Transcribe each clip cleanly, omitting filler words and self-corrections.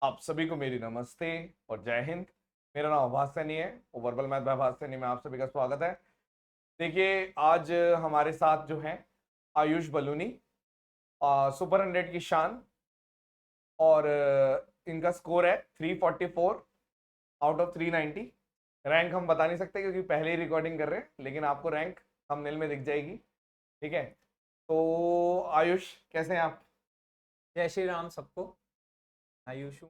आप सभी को मेरी नमस्ते और जय हिंद। मेरा नाम आभास सैनी है और वर्बल मैथ बाय आभास सैनी में आप सभी का स्वागत है। देखिए, आज हमारे साथ जो हैं आयुष बलूनी, सुपर 100 की शान, और इनका स्कोर है 344 आउट ऑफ 390। रैंक हम बता नहीं सकते क्योंकि पहले ही रिकॉर्डिंग कर रहे हैं, लेकिन आपको रैंक थंबनेल में दिख जाएगी। ठीक है, तो आयुष कैसे हैं आप? जय श्री राम सबको। आयुष हूँ।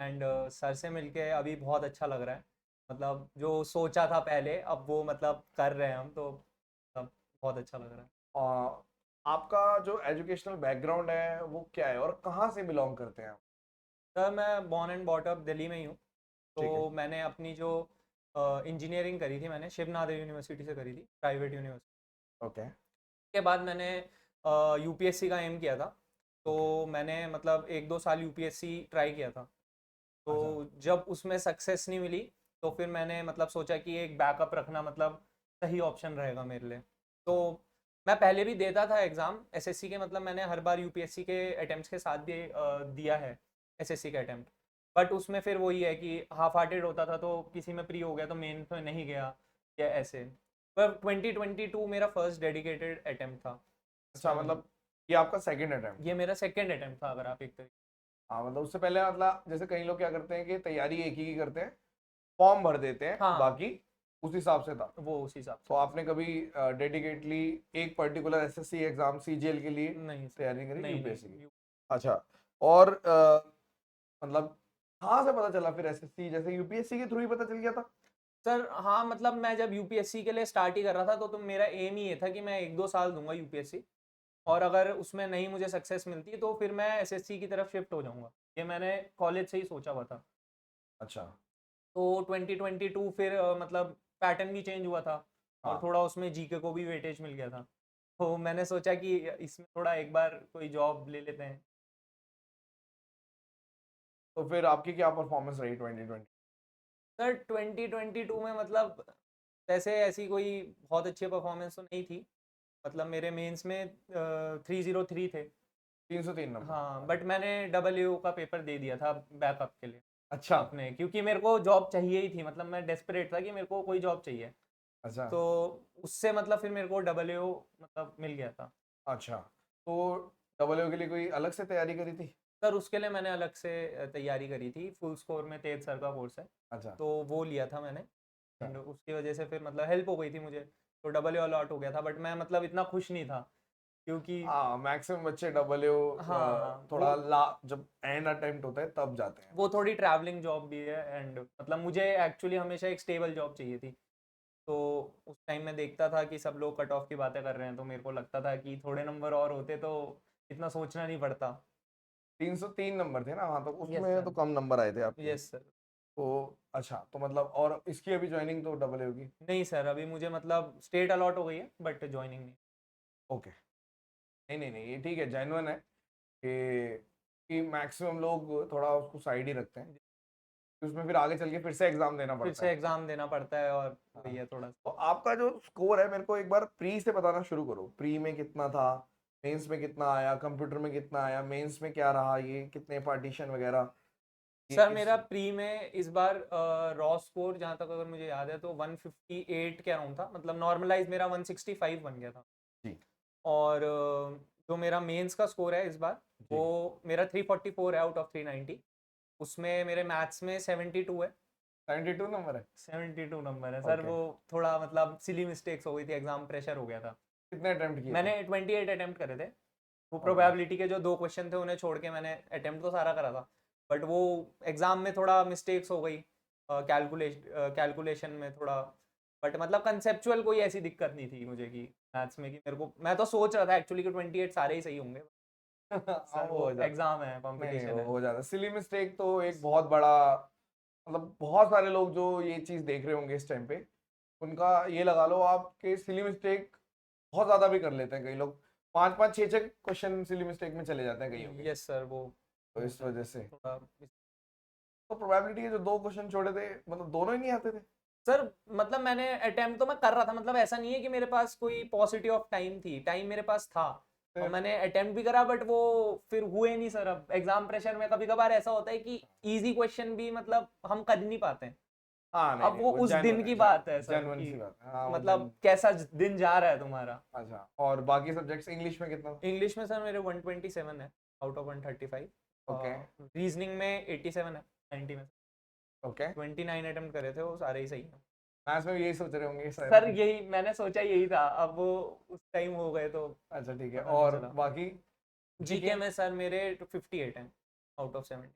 एंड सर से मिलके अभी बहुत अच्छा लग रहा है। मतलब जो सोचा था पहले अब वो मतलब कर रहे हैं हम तो मतलब बहुत अच्छा लग रहा है। अ, आपका जो एजुकेशनल बैकग्राउंड है वो क्या है और कहाँ से बिलोंग करते हैं आप? सर मैं born and bought up Delhi में ही हूँ। ठीक है। तो मैंने अपनी जो इंजीनियरिंग करी थी मैंने शिव नादर यूनिवर्सिटी से करी थी, प्राइवेट यूनिवर्सिटी। ओके। के बाद मैंने यूपीएससी का एम किया था। तो ओके। मैंने मतलब 1-2 साल यूपीएससी ट्राई किया था। तो अच्छा। जब उसमें सक्सेस नहीं मिली तो फिर मैंने मतलब सोचा कि एक बैकअप रखना मतलब सही ऑप्शन रहेगा मेरे लिए। तो हाँ। मैं पहले भी देता था एग्ज़ाम एसएससी के, मतलब मैंने हर बार यूपीएससी के अटेम्प्ट्स के साथ भी दिया है एसएससी के अटेम्प्ट। बट उसमें फिर वही है कि हाफ हार्टेड होता था, तो किसी में प्री हो गया तो मेन में नहीं गया या ऐसे। पर 2022 मेरा फर्स्ट डेडिकेटेड अटेम्प्ट था। अच्छा, इसमें मतलब मतलब ये आपका सेकंड अटेम्प्ट ये था? मेरा सेकेंड अटेम्प्ट था, अगर आप एक तरीके। हाँ, मतलब उससे पहले मतलब जैसे कई लोग क्या करते हैं कि तैयारी एक ही की करते हैं, फॉर्म भर देते हैं, हाँ, बाकी उस हिसाब से था। वो उस हिसाब तो से था। आपने कभी डेडिकेटली एक पर्टिकुलर एसएससी एग्जाम सीजीएल के लिए नहीं सर, तैयारी करी नहीं यूपीएससी की? नहीं। अच्छा। और मतलब कहाँ से पता चला फिर एसएससी, जैसे यूपीएससी के थ्रू ही पता चल गया था? सर हाँ, मतलब मैं जब यूपीएससी के लिए स्टार्ट ही कर रहा था तो मेरा एम ही ये था कि मैं 1-2 साल दूंगा यूपीएससी। और अगर उसमें नहीं मुझे सक्सेस मिलती तो फिर मैं एसएससी की तरफ शिफ्ट हो जाऊंगा। ये मैंने कॉलेज से ही सोचा हुआ था। अच्छा। तो 2022 फिर मतलब पैटर्न भी चेंज हुआ था। और हाँ, थोड़ा उसमें जीके को भी वेटेज मिल गया था। तो मैंने सोचा कि इसमें थोड़ा एक बार कोई जॉब ले लेते हैं। तो फिर आपकी क्या परफॉर्मेंस रही 2020? सर 2022 में मतलब वैसे ऐसी कोई बहुत अच्छी परफॉर्मेंस तो नहीं थी। मतलब मेरे मेंस में 303 थे। 303 नंबर? हाँ, बट मैंने डबल का पेपर दे दिया था बैकअप के लिए अच्छा। अपने, क्योंकि मेरे को जॉब चाहिए ही थी। मतलब मैं डेस्परेट था कि मेरे को कोई जॉब चाहिए। अच्छा। तो उससे मतलब फिर मेरे को डबल मतलब मिल गया था। अच्छा, तो डबल के लिए कोई अलग से तैयारी करी थी? सर उसके लिए मैंने अलग से तैयारी करी थी। फुल स्कोर में तेज सर का कोर्स है। अच्छा। तो वो लिया था मैंने। अच्छा। एंड उसकी वजह से फिर मतलब हेल्प हो गई थी मुझे। तो डबल अलॉट हो गया था, बट मैं मतलब इतना खुश नहीं था क्योंकि हाँ, मैक्सिमम बच्चे हाँ थोड़ा ला जब एंड अटेम्प्ट होता है तब जाते हैं। वो थोड़ी ट्रैवलिंग जॉब भी है। एंड मतलब मुझे एक्चुअली हमेशा एक स्टेबल जॉब चाहिए थी। तो उस टाइम में देखता था कि सब लोग कट ऑफ की बातें कर रहे हैं, तो मेरे को लगता था कि थोड़े नंबर और होते तो इतना सोचना नहीं पड़ता। 303 नंबर थे ना? हाँ, तो यस उसमें सर। तो कम नंबर आए थे आपके। Yes sir. तो अच्छा, तो मतलब और इसकी अभी ज्वाइनिंग तो डबल होगी? नहीं सर, अभी मुझे मतलब स्टेट अलॉट हो गई है बट ज्वाइनिंग नहीं। ओके। नहीं नहीं नहीं, ये ठीक है, जेन्युइन है कि मैक्सिमम लोग थोड़ा उसको साइड ही रखते हैं, उसमें फिर आगे चल के फिर से एग्जाम देना फिर पड़ता से है। एग्ज़ाम देना पड़ता है और वही हाँ। है थोड़ा तो सा। आपका जो स्कोर है मेरे को एक बार प्री से बताना शुरू करो। प्री में कितना था, मेंस में कितना आया, कंप्यूटर में कितना आया, मेंस में क्या रहा, ये कितने पार्टीशन वगैरह, ये सर किस? मेरा प्री में इस बार रॉ स्कोर जहाँ तक अगर मुझे याद है तो 158 के अराउंड था। मतलब नॉर्मलाइज मेरा 165 बन गया था। जी। और जो मेरा मेंस का स्कोर है इस बार जी। वो मेरा 344 है आउट ऑफ 390। उसमें मेरे मैथ्स में 72 है। 92 नंबर है? 72 नंबर है सर। ओके। वो थोड़ा मतलब सिली मिस्टेक्स हो गई थी, एग्जाम प्रेशर हो गया था। कितने अटेम्प्ट किए थे? मैंने 28 अटेम्प्ट करे थे। वो ओके। प्रोबेबिलिटी के जो 2 क्वेश्चन थे उन्हें छोड़ के मैंने अटेम्प्ट तो सारा करा था। बट वो एग्जाम में थोड़ा मिस्टेक्स हो गई कैलकुलेशन में थोड़ा। बट मतलब कंसेप्चुअल कोई ऐसी दिक्कत नहीं थी मुझे कि मैथ्स में कि मेरे को, मैं तो सोच रहा था एक्चुअली कि 28 सारे ही सही होंगे। हाँ, सर वो वो हो जाता। एग्जाम है, नहीं नहीं, कंपटीशन वो है। हो जाता, सिली मिस्टेक तो एक बहुत बड़ा, मतलब बहुत सारे लोग जो ये चीज देख रहे होंगे इस टाइम पे, उनका ये लगा लो आपके सिली मिस्टेक बहुत ज्यादा भी कर लेते हैं कई लोग। 5-5 6-6 क्वेश्चन सिली मिस्टेक में चले जाते हैं कईयों के। यस सर, वो तो इस होता है वजह से थोड़ा। तो प्रोबेबिलिटी के जो 2 क्वेश्चन छोड़े थे, मतलब दोनों ही नहीं आते थे? सर मतलब मैंने अटेम्प्ट तो मैं कर रहा था। मतलब ऐसा नहीं है कि मेरे पास कोई पॉजिटिव ऑफ टाइम थी, टाइम मेरे पास था। और मैंने अटेम्प्ट भी करा बट वो फिर हुए नहीं सर। अब एग्जाम प्रेशर में कभी कभार ऐसा होता है कि इजी क्वेश्चन भी मतलब हम कर नहीं पाते हैं। हाँ नहीं अब नहीं वो वो उस दिन की बात है सर जेन्युइन कि सी बात है, हाँ वो मतलब कैसा दिन जा रहा है तुम्हारा। अच्छा, और बाकी सब्जेक्ट्स इंग्लिश में कितना? इंग्लिश में सर मेरे 127 है आउट ऑफ 135। ओके रीजनिंग में 87 है 90 में। ओके। 29 अटेम्प्ट करे थे, वो सारे ही सही है। मैथ्स में भी यही सोच रहे होंगे सर शायद। यही मैंने सोचा, यही था। अब वो उस टाइम हो गए तो अच्छा ठीक है, पता नहीं और चला। बाकी जीके में सर मेरे 58 हैं आउट ऑफ 70।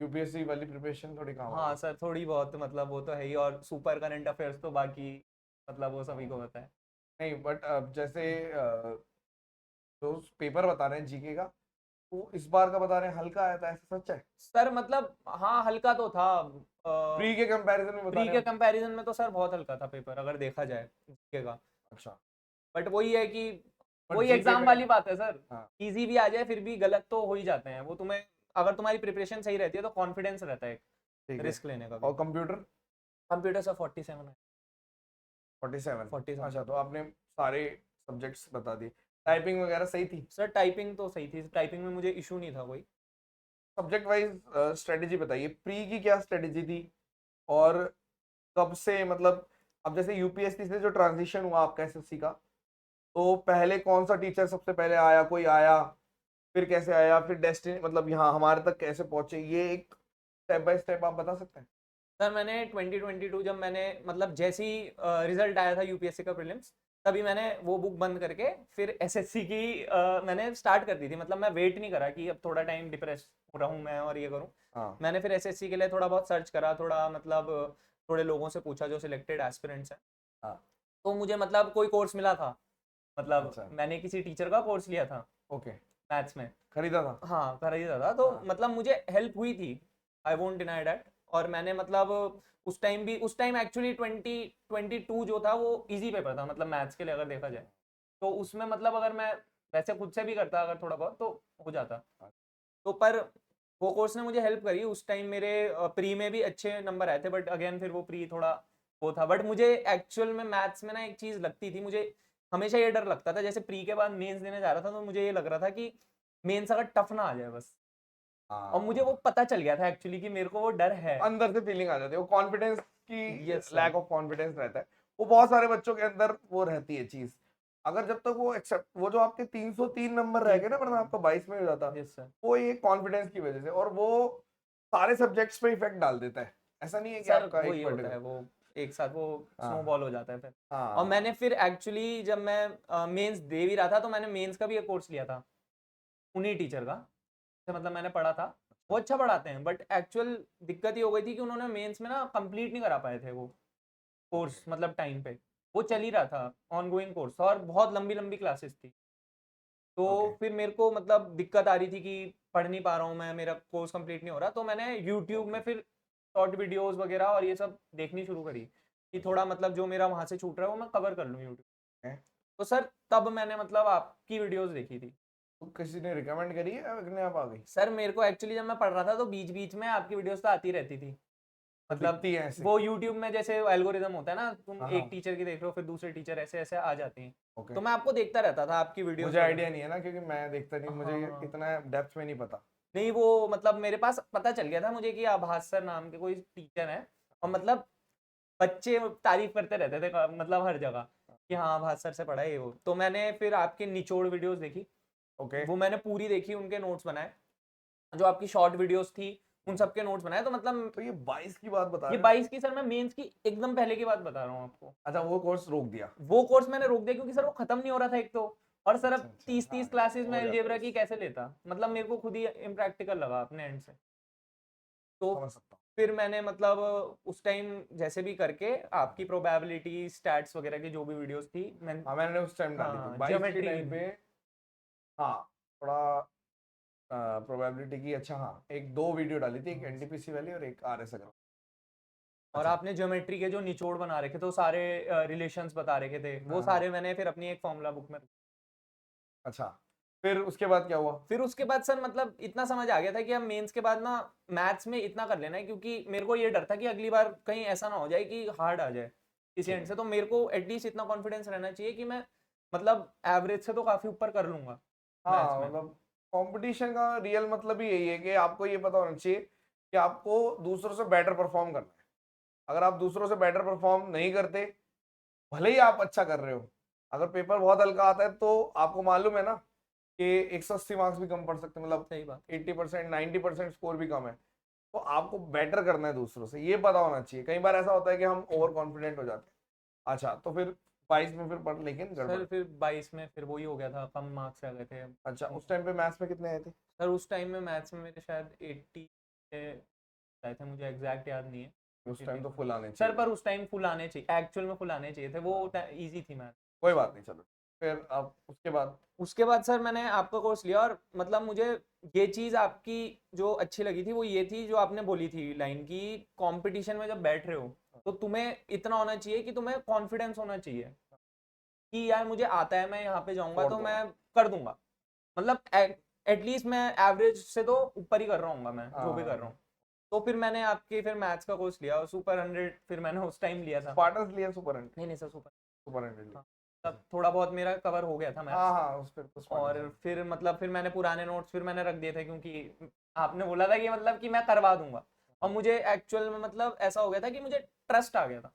यूपीएससी वाली प्रिपरेशन थोड़ी कहाँ हो हाँ रही? सर थोड़ी बहुत मतलब वो तो है ही, और सुपर करंट अफेयर्स तो बाकी मतलब वो सभी को पता है। नहीं बट जैसे जो पेपर बता रहे हैं जीके का, वो इस बार का बता रहे हैं हल्का आया था, ऐसा सच है? सर मतलब हाँ हल्का तो था। प्री के कंपैरिजन में बता प्री रहे के हैं? कंपैरिजन में तो सर बहुत हल्का था पेपर अगर देखा जाए जीके का। अच्छा, बट वही है कि बट वही जीके एग्जाम में वाली बात है सर। हाँ इजी भी आ जाए फिर भी गलत तो हो ही जाते हैं वो। तुम्हें अगर तुम्हारी प्रिपरेशन सही रहती है तो कॉन्फिडेंस रहता है ठीक है। रिस्क लेने का भी। और कंप्यूटर? कंप्यूटर सर 47 है। 47? 47 अच्छा, तो आपने सारे सब्जेक्ट्स बता दिए। टाइपिंग वगैरह सही थी? सर टाइपिंग तो सही थी, टाइपिंग में मुझे इशू नहीं था कोई। सब्जेक्ट वाइज स्ट्रेटेजी बताइए, प्री की क्या स्ट्रेटेजी थी, और कब से मतलब, अब जैसे यूपीएससी से जो ट्रांजिशन हुआ आपका एसएससी का, तो पहले कौन सा टीचर सबसे पहले आया, कोई आया, फिर कैसे आया, फिर डेस्टिनी मतलब यहाँ हमारे तक कैसे पहुंचे, ये एक स्टेप बाय स्टेप आप बता सकते हैं? सर मैंने 2022 जब मैंने मतलब जैसे ही रिजल्ट आया था यूपीएससी का प्रीलिम्स, तभी मैंने वो बुक बंद करके फिर एसएससी की मैंने स्टार्ट कर दी थी। मतलब मैं वेट नहीं करा कि अब थोड़ा टाइम डिप्रेस हो रहा हूँ मैं और ये करूँ। हाँ मैंने फिर एसएससी के लिए थोड़ा बहुत सर्च करा, थोड़ा मतलब थोड़े लोगों से पूछा जो सिलेक्टेड एस्पिरेंट्स हैं। हाँ। तो मुझे मतलब कोई कोर्स मिला था। मतलब अच्छा मैंने किसी टीचर का कोर्स लिया था ओके। मैथ्स में। खरीदा था? हाँ खरीदा था, तो हाँ मतलब मुझे हेल्प हुई थी। I won't deny that. और मैंने मतलब उस टाइम एक्चुअली 2022 जो था वो इजी पेपर था मतलब मैथ्स के लिए अगर देखा जाए। तो उसमें मतलब अगर मैं वैसे खुद से भी करता अगर थोड़ा बहुत तो हो जाता। तो पर वो कोर्स ने मुझे हेल्प करी उस टाइम। मेरे प्री में भी अच्छे नंबर आए थे बट अगेन फिर वो प्री थोड़ा वो था। बट मुझे एक्चुअल में मैथ्स में ना एक चीज़ लगती थी, मुझे हमेशा ये डर लगता था जैसे प्री के बाद मेंस देने जा रहा था तो मुझे ये लग रहा था कि मेंस अगर टफ ना आ जाए बस। और मुझे वो हाँ। पता चल गया था एक्चुअली कि मेरे को वो डर है। अंदर से फीलिंग आ जाती है, वो कॉन्फिडेंस की, yes sir. Lack of confidence रहता है, वो बहुत सारे बच्चों के अंदर वो रहती है चीज। अगर जब तक वो एक्सेप्ट, वो जो आपके 303 नंबर रह गए ना, वरना आपका 22 में हो जाता, यस सर। वो ये कॉन्फिडेंस की वजह से, और वो सारे सब्जेक्ट्स पे इफेक्ट डाल देता है। ऐसा नहीं है कि सर आपका वो एक ये होता पर्टिकुलर। है वो एक साथ वो हाँ स्नोबॉल हो जाता है फिर। और मैंने हाँ फिर एक्चुअली जब मैं मेंस दे भी रहा था तो मैंने मेंस का भी एक कोर्स लिया था उन्हीं टीचर का। तो मतलब मैंने पढ़ा था, वो अच्छा पढ़ाते हैं बट एक्चुअल दिक्कत ये हो गई थी कि उन्होंने मेंस में ना कंप्लीट नहीं करा पाए थे वो कोर्स मतलब टाइम पे। वो चल ही रहा था ऑन गोइंग कोर्स और बहुत लंबी लंबी क्लासेस थी। तो ओके। फिर मेरे को मतलब दिक्कत आ रही थी कि पढ़ नहीं पा रहा हूँ मैं, मेरा कोर्स कंप्लीट नहीं हो रहा। तो मैंने यूट्यूब में फिर शॉर्ट वीडियोस वगैरह और ये सब देखनी शुरू करी कि थोड़ा मतलब जो मेरा वहाँ से छूट रहा है वो मैं कवर कर लूँ यूट्यूब। तो सर तब मैंने मतलब आपकी वीडियोस देखी थी। तो किसी ने रिकमेंड करी है या अपने आप आ गई? सर मेरे को एक्चुअली जब मैं पढ़ रहा था तो बीच बीच में आपकी वीडियोस तो आती रहती थी। तो मतलब दिखती है ऐसे? वो यूट्यूब में जैसे एल्गोरिदम होता है ना, तुम हाँ एक हाँ टीचर की देख रहे हो फिर दूसरे टीचर ऐसे ऐसे आ जाती हैं। ओके। तो मैं आपको देखता रहता था आपकी वीडियोस मुझे वगैरह। आइडिया नहीं है ना, क्योंकि मैं देखता नहीं, मुझे हाँ इतना डेप्थ में नहीं पता। नहीं वो मतलब मेरे पास पता चल गया था मुझे कि आभास सर नाम के कोई टीचर है। और मतलब बच्चे तारीफ करते रहते थे मतलब हर जगह कि हाँ आभास सर से पढ़ा है ये वो। तो मैंने फिर आपके निचोड़ वीडियोस देखी, ओके। वो मैंने पूरी देखी, उनके नोट्स बनाए। जो आपकी शॉर्ट वीडियोस थी उन सबके नोट्स बनाए। तो मतलब तो ये 22 की बात बता ये रहे हो? 22 की सर मैं मेंस की एकदम पहले की बात बता रहा हूँ आपको। अच्छा, वो कोर्स रोक दिया? वो कोर्स मैंने रोक दिया क्योंकि सर वो खत्म नहीं हो रहा था एक तो। और सर अच्छा अब अच्छा, 30 हाँ क्लासेस में हो जाता है अलजेब्रा की वैसे। कैसे लेता, मतलब मेरे को खुद ही इम्प्रैक्टिकल लगा अपने एंड से। तो समझ सकता हूँ। फिर मैंने मतलब उस टाइम जैसे भी करके आपकी प्रोबेबिलिटी स्टैट्स वगैरह की जो भी वीडियोस थी मैं। हाँ मैंने उस टाइम डाली थी हाँ 22 के ज्योमेट्री की टाइम भी। पे। हाँ थोड़ा प्रोबेबिलिटी की, अच्छा हाँ, एक दो वीडियो डाली थी, एक एनटीपीसी वाली और एक आरएस अग्रवाल। और अच्छा आपने ज्योमेट्री के जो निचोड़ बना रखे थे वो सारे रिलेशंस बता रखे थे, वो हाँ हाँ। सारे मैंने फिर अपनी एक फॉर्मूला बुक में। अच्छा, फिर उसके बाद क्या हुआ? फिर उसके बाद सर मतलब इतना समझ आ गया था कि अब मेंस के बाद ना मैथ्स में इतना कर लेना है, क्योंकि मेरे को ये डर था कि अगली बार कहीं ऐसा ना हो जाए कि हार्ड आ जाए किसी ठीक एंड है। से। तो मेरे को एटलीस्ट इतना कॉन्फिडेंस रहना चाहिए कि मैं मतलब एवरेज से तो काफी ऊपर कर लूंगा मैथ्स हाँ में। मतलब कंपटीशन का रियल मतलब ही यही है कि आपको ये पता होना चाहिए कि आपको दूसरों से बेटर परफॉर्म करना है। अगर आप दूसरों से बेटर परफॉर्म नहीं करते, भले ही आप अच्छा कर रहे हो, अगर पेपर बहुत हल्का आता है तो आपको मालूम है ना कि 180 मार्क्स भी कम पड़ सकते हैं, मतलब सही बात। 80% 90% स्कोर भी कम है। तो आपको बेटर करना है दूसरों से, ये पता होना चाहिए। कई बार ऐसा होता है कि हम ओवर कॉन्फिडेंट हो जाते हैं। अच्छा तो फिर 22 में फिर पढ़, लेकिन गड़बड़। सर फिर 22 में फिर वही हो गया था, कम मार्क्स आ गए थे। अच्छा उस टाइम पे मैथ्स में कितने आए थे? सर उस टाइम में मैथ्स में मेरे शायद 80 आए थे, मुझे एग्जैक्ट याद नहीं है। उस टाइम तो फुल आने सर चाहिए पर थे। उस टाइम फुल आने चाहिए, एक्चुअल में फुल आने चाहिए थे, वो हाँ, इजी थी मैथ। कोई बात नहीं, चलो। फिर अब उसके बाद उसके बाद सर मैंने आपका कोर्स लिया, और मतलब मुझे ये चीज़ आपकी जो अच्छी लगी थी वो ये थी जो आपने बोली थी लाइन की, कंपटीशन में जब बैठ रहे हो तो तुम्हें इतना होना चाहिए कि तुम्हें कॉन्फिडेंस होना चाहिए कि यार मुझे आता है, मैं यहाँ पे जाऊंगा छोड़ तो दूंगा। मैं कर दूंगा। मतलब एटलीस्ट मैं एवरेज से तो ऊपर ही कर रहा हूँ, मैं जो भी कर रहा हाँ, हूँ। तो फिर मैंने आपके फिर मैथ्स का कोर्स लिया, सुपर 100 फिर मैंने उस टाइम लिया था। स्पार्टन्स लिया, सुपर हंड्रेड? नहीं नहीं सर, सुपर। सुपर हंड्रेड हाँ, लिया। तब थोड़ा बहुत मेरा कवर हो गया था हाँ मैथ्स। हाँ, उस पर तो स्पार्टन्स और लिया। फिर मतलब फिर मैंने पुराने नोट्स फिर मैंने रख दिए थे, क्योंकि आपने बोला था कि मतलब कि मैं करवा दूंगा, और मुझे एक्चुअल में मतलब ऐसा हो गया था कि मुझे ट्रस्ट आ गया था।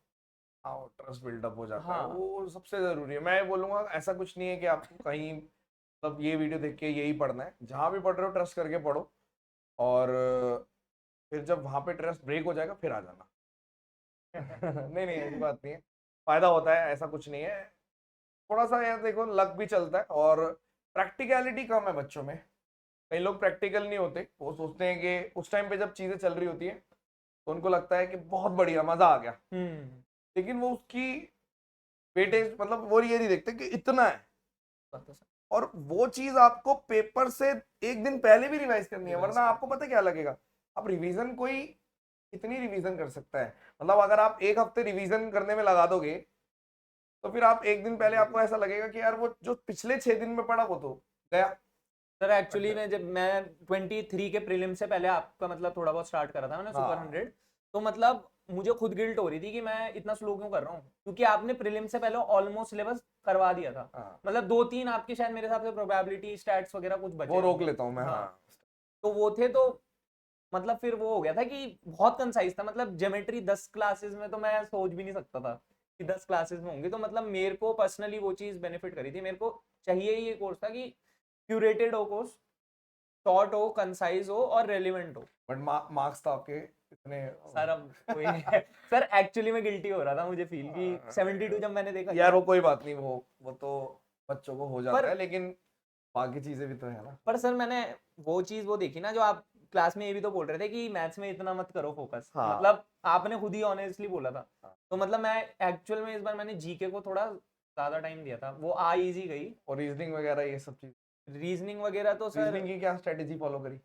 हाँ, ट्रस्ट बिल्डअप हो जाता है, हाँ। वो सबसे जरूरी है। मैं बोलूंगा ऐसा कुछ नहीं है कि आपको कहीं मतलब ये वीडियो देख के यही पढ़ना है। जहां भी पढ़ रहे हो ट्रस्ट करके पढ़ो, और फिर जब वहां पे ट्रस्ट ब्रेक हो जाएगा फिर आ जाना। नहीं नहीं, ऐसी बात नहीं है, फायदा होता है, ऐसा कुछ नहीं है। थोड़ा सा यार देखो, लक भी चलता है, और प्रैक्टिकलिटी कम है बच्चों में। कई लोग प्रैक्टिकल नहीं होते, वो सोचते हैं कि उस टाइम पे जब चीजें चल रही होती है तो उनको लगता है कि बहुत बढ़िया, मजा आ गया। हम्म। लेकिन वो उसकी वेटेज, मतलब वो ये नहीं देखते कि इतना है। बात तो सर। और वो चीज आपको पेपर से एक दिन पहले भी रिवाइज करनी है, रिवाइज वरना आपको करनी है। पता क्या लगेगा। अब रिवीजन कोई कितनी रिवीजन कर सकता है? मतलब अगर आप एक हफ्ते रिवीजन करने में लगा दोगे, तो फिर आप एक दिन पहले आपको ऐसा लगेगा कि यार वो जो पिछले 6 दिन में पढ़ा वो तो गया, सर कट एक्चुअली गया। मैं जब मैं 23 के प्रीलिम से पहले आपका मतलब थोड़ा बहुत स्टार्ट करा था मैंने सुपर हाँ 100, तो मतलब मुझे खुद गिल्ट हो रही थी कि मैं इतना स्लो क्यों कर रहा हूँ, क्योंकि आपने प्रीलिम से पहले ऑलमोस्ट सिलेबस करवा दिया था। हाँ, मतलब 2-3 आपके शायद मेरे हिसाब से प्रोबेबिलिटी स्टैट्स वगैरह कुछ वो बचे रोक होंगे। लेता हूँ मैं, हाँ, हाँ। तो वो थे तो मतलब फिर वो हो गया था कि बहुत कंसाइज था, मतलब ज्योमेट्री 10 क्लासेस में तो मैं सोच भी नहीं सकता था कि 10 क्लासेस में होंगी। तो मतलब मेरे को पर्सनली वो चीज़ बेनिफिट करी थी, मेरे को चाहिए ही ये कोर्स था कि क्यूरेटेड हो कोर्स, शॉर्ट हो, कंसाइज हो और रेलिवेंट हो। बट मार्क्स तो आपके इतने सर अब कोई नहीं सर एक्चुअली मैं गिल्टी हो रहा था, मुझे फील कि 72 जब मैंने देखा यार यार। वो कोई बात नहीं, वो तो बच्चों को हो जाता पर है, लेकिन बाकी चीजें भी तो है ना। पर सर मैंने वो चीज़ वो देखी ना, जो आप क्लास में ये भी तो बोल रहे थे कि मैथ्स में इतना मत करो फोकस, हाँ मतलब आपने खुद ही ऑनेस्टली बोला था। हाँ। तो मतलब मैं एक्चुअल में इस बार मैंने जीके को थोड़ा ज़्यादा टाइम दिया था, वो आ इजी गई। और रीजनिंग वगैरह ये सब चीज, रीजनिंग वगैरह तो सर, रीजनिंग की क्या स्ट्रेटेजी फॉलो करी?